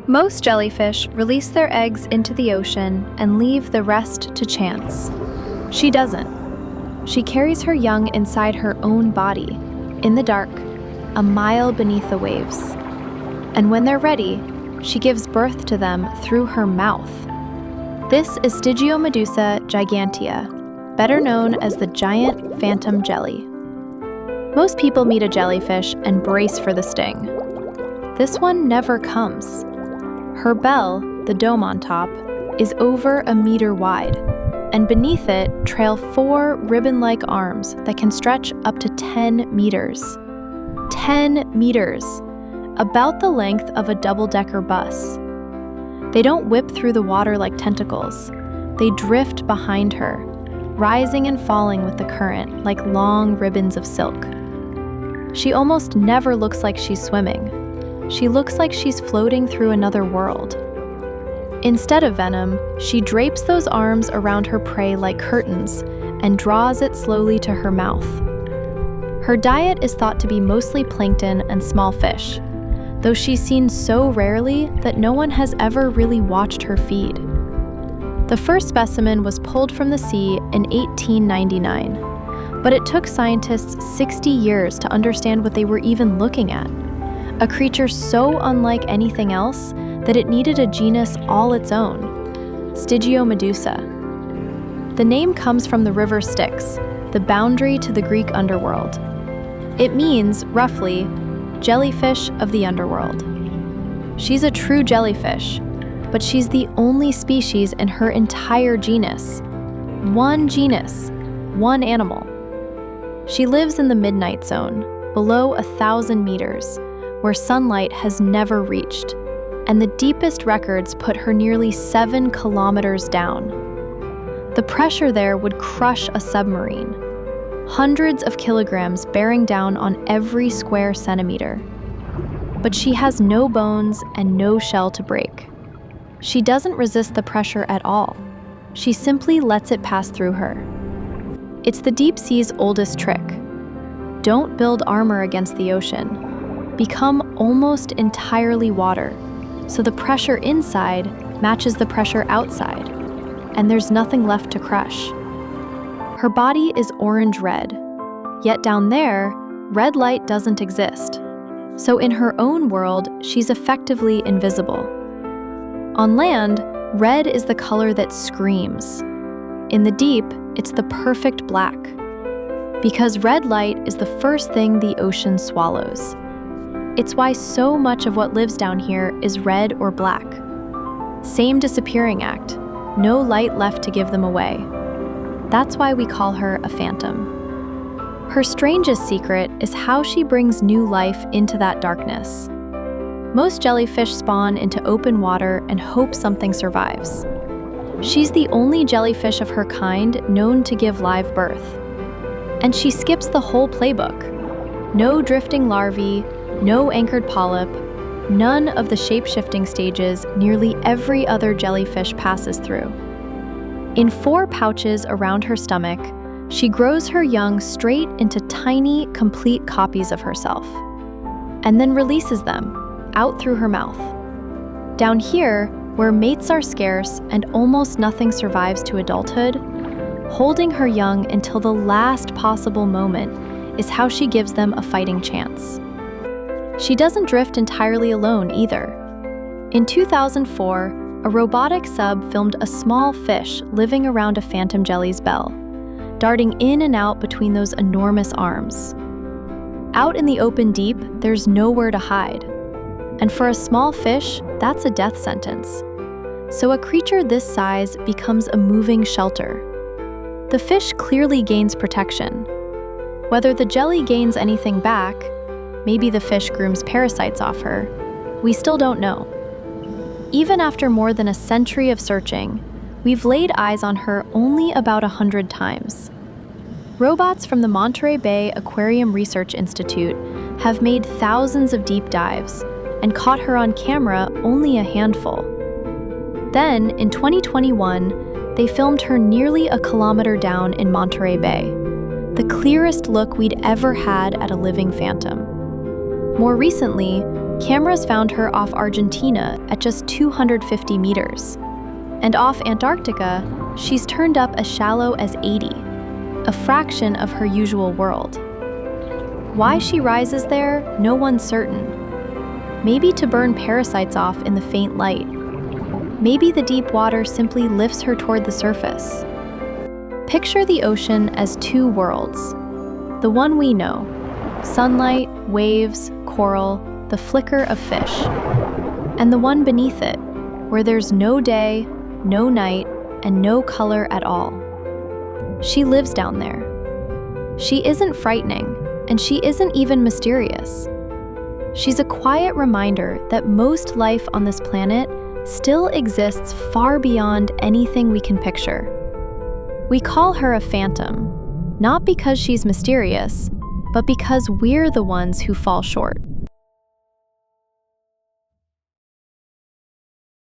Most jellyfish release their eggs into the ocean and leave the rest to chance. She doesn't. She carries her young inside her own body, in the dark, a mile beneath the waves. And when they're ready, she gives birth to them through her mouth. This is Stygiomedusa Gigantea, better known as the giant phantom jelly. Most people meet a jellyfish and brace for the sting. This one never comes. Her bell, the dome on top, is over a meter wide, and beneath it trail 4 ribbon-like arms that can stretch up to 10 meters. 10 meters! About the length of a double-decker bus. They don't whip through the water like tentacles. They drift behind her, rising and falling with the current like long ribbons of silk. She almost never looks like she's swimming. She looks like she's floating through another world. Instead of venom, she drapes those arms around her prey like curtains and draws it slowly to her mouth. Her diet is thought to be mostly plankton and small fish, though she's seen so rarely that no one has ever really watched her feed. The first specimen was pulled from the sea in 1899, but it took scientists 60 years to understand what they were even looking at. A creature so unlike anything else that it needed a genus all its own, Stygiomedusa. The name comes from the river Styx, the boundary to the Greek underworld. It means, roughly, jellyfish of the underworld. She's a true jellyfish, but she's the only species in her entire genus. One genus, one animal. She lives in the midnight zone, below 1,000 meters, where sunlight has never reached, and the deepest records put her nearly 7 kilometers down. The pressure there would crush a submarine. Hundreds of kilograms bearing down on every square centimeter. But she has no bones and no shell to break. She doesn't resist the pressure at all. She simply lets it pass through her. It's the deep sea's oldest trick. Don't build armor against the ocean. Become almost entirely water, so the pressure inside matches the pressure outside, and there's nothing left to crush. Her body is orange-red, yet down there, red light doesn't exist. So in her own world, she's effectively invisible. On land, red is the color that screams. In the deep, it's the perfect black. Because red light is the first thing the ocean swallows. It's why so much of what lives down here is red or black. Same disappearing act, no light left to give them away. That's why we call her a phantom. Her strangest secret is how she brings new life into that darkness. Most jellyfish spawn into open water and hope something survives. She's the only jellyfish of her kind known to give live birth. And she skips the whole playbook. No drifting larvae, no anchored polyp, none of the shape-shifting stages nearly every other jellyfish passes through. In 4 pouches around her stomach, she grows her young straight into tiny, complete copies of herself, and then releases them, out through her mouth. Down here, where mates are scarce and almost nothing survives to adulthood, holding her young until the last possible moment is how she gives them a fighting chance. She doesn't drift entirely alone either. In 2004, a robotic sub filmed a small fish living around a phantom jelly's bell, darting in and out between those enormous arms. Out in the open deep, there's nowhere to hide. And for a small fish, that's a death sentence. So a creature this size becomes a moving shelter. The fish clearly gains protection. Whether the jelly gains anything back, maybe the fish grooms parasites off her, we still don't know. Even after more than a century of searching, we've laid eyes on her only about 100 times. Robots from the Monterey Bay Aquarium Research Institute have made thousands of deep dives and caught her on camera only a handful. Then, in 2021, they filmed her nearly a kilometer down in Monterey Bay, the clearest look we'd ever had at a living phantom. More recently, Cameras found her off Argentina at just 250 meters. And off Antarctica, she's turned up as shallow as 80, a fraction of her usual world. Why she rises there, no one's certain. Maybe to burn parasites off in the faint light. Maybe the deep water simply lifts her toward the surface. Picture the ocean as two worlds. The one we know, sunlight, waves, coral, the flicker of fish. And the one beneath it, where there's no day, no night, and no color at all. She lives down there. She isn't frightening, and she isn't even mysterious. She's a quiet reminder that most life on this planet still exists far beyond anything we can picture. We call her a phantom, not because she's mysterious, but because we're the ones who fall short.